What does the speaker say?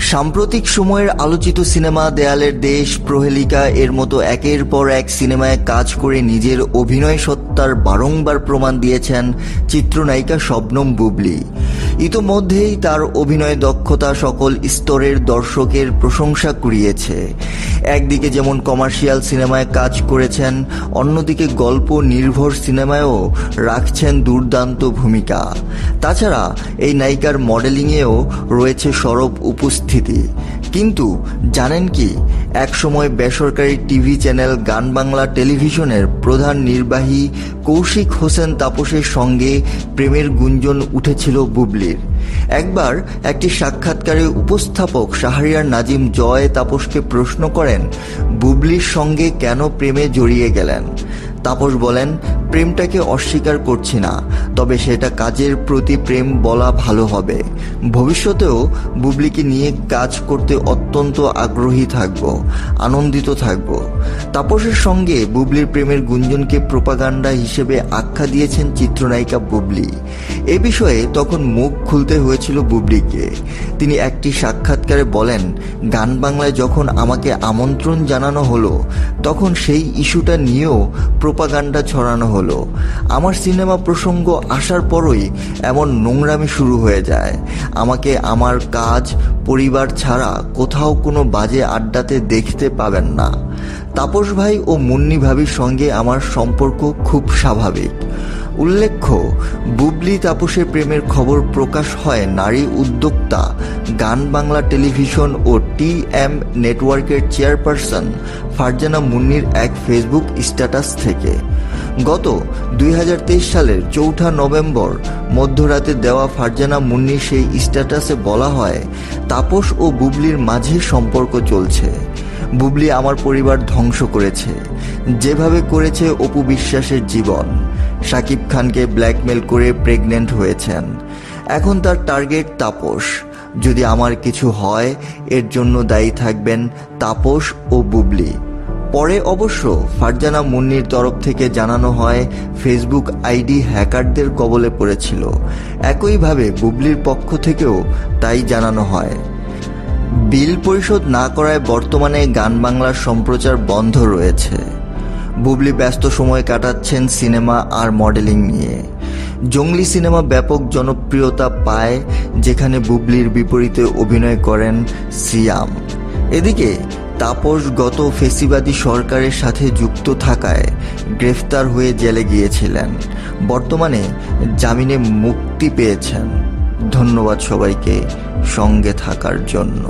সাম্প্রতিক সময়ের আলোচিত সিনেমা দেয়ালের দেশ, প্রহেলিকা এর মতো একের পর এক সিনেমায় কাজ করে নিজের অভিনয় সত্তার বারংবার প্রমাণ দিয়েছেন চিত্রনায়িকা শবনম বুবলী। ইতোমধ্যেই তার অভিনয় দক্ষতা সকল স্তরের দর্শকের প্রশংসা কুড়িয়েছে। একদিকে যেমন কমার্শিয়াল সিনেমায় কাজ করেছেন, অন্যদিকে গল্প নির্ভর সিনেমায়ও রাখছেন দুর্দান্ত ভূমিকা। তাছাড়া এই নায়িকার মডেলিংয়েও রয়েছে সরব উপস্থিতি। কিন্তু জানেন কি, একসময় বেসরকারি টিভি চ্যানেল গান বাংলা টেলিভিশনের প্রধান নির্বাহী কৌশিক হোসেন তাপসের সঙ্গে প্রেমের গুঞ্জন উঠেছিল বুবলীর। একবার একটি সাক্ষাৎকারে উপস্থাপক শাহরিয়ার নাজিম জয় তাপসকে প্রশ্ন করেন, বুবলীর সঙ্গে কেন প্রেমে জড়িয়ে গেলেন। তাপস বলেন, প্রেমটাকে অস্বীকার করছি না, তবে সেটা কাজের প্রতি প্রেম বলা ভালো হবে। ভবিষ্যতেও বুবলীকে নিয়ে কাজ করতে অত্যন্ত আগ্রহী থাকব, আনন্দিত থাকব। তাপসের সঙ্গে বুবলীর প্রেমের গুঞ্জনকে প্রোপাগান্ডা হিসেবে আখ্যা দিয়েছেন চিত্রনায়িকা বুবলী। এ বিষয়ে তখন মুখ খুলতে হয়েছিল বুবলীকে। তিনি একটি সাক্ষাৎকারে বলেন, গান বাংলায় যখন আমাকে আমন্ত্রণ জানানো হলো, তখন সেই ইস্যুটা নিয়েও প্রোপাগান্ডা ছড়ানো হলো। আমার সিনেমা প্রসঙ্গ আসার পরই এমন নোংরামি শুরু হয়ে যায়। আমাকে আমার কাজ, পরিবার ছাড়া কোথাও কোনো বাজে আড্ডাতে দেখতে পাবেন না। তাপস ভাই ও মুন্নি ভাবির সঙ্গে আমার সম্পর্ক খুব স্বাভাবিক। উল্লেখ্য, বুবলী তাপসের প্রেমের খবর প্রকাশ হয় নারী উদ্যোক্তা, গান বাংলা টেলিভিশন ও টিএম নেটওয়ার্কের চেয়ারপারসন ফারজানা মুন্নির এক ফেসবুক স্ট্যাটাস থেকে। গত 2023 সালের 4 নভেম্বর মধ্যরাতে দেওয়া ফারজানা মুন্নির সেই স্ট্যাটাসে বলা হয়, তাপস ও বুবলীর মাঝে সম্পর্ক চলছে। বুবলী আমার পরিবার ধ্বংস করেছে, যেভাবে করেছে অপু বিশ্বাসের জীবন। শাকিব খানকে ব্ল্যাকমেল করে প্রেগনেন্ট হয়েছেন। এখন তার টার্গেট তাপস। যদি আমার কিছু হয়, এর জন্য দায়ী থাকবেন তাপস ও বুবলী। পরে অবশ্য ফারজানা মুন্নির তরফ থেকে জানানো হয়, ফেসবুক আইডি হ্যাকারদের কবলে পড়েছিল। একইভাবে বুবলীর পক্ষ থেকেও তাই জানানো হয়। বিল পরিশোধ না করায় বর্তমানে গান বাংলার সম্প্রচার বন্ধ রয়েছে। বুবলী ব্যস্ত সময় কাটাচ্ছেন সিনেমা আর মডেলিং নিয়ে। জঙ্গলি সিনেমা ব্যাপক জনপ্রিয়তা পায়, যেখানে বুবলীর বিপরীতে অভিনয় করেন সিয়াম। এদিকে তাপস গত ফেসিবাদী সরকারের সাথে যুক্ত থাকায় গ্রেফতার হয়ে জেলে গিয়েছিলেন। বর্তমানে জামিনে মুক্তি পেয়েছেন। ধন্যবাদ সবাইকে সঙ্গে থাকার জন্য।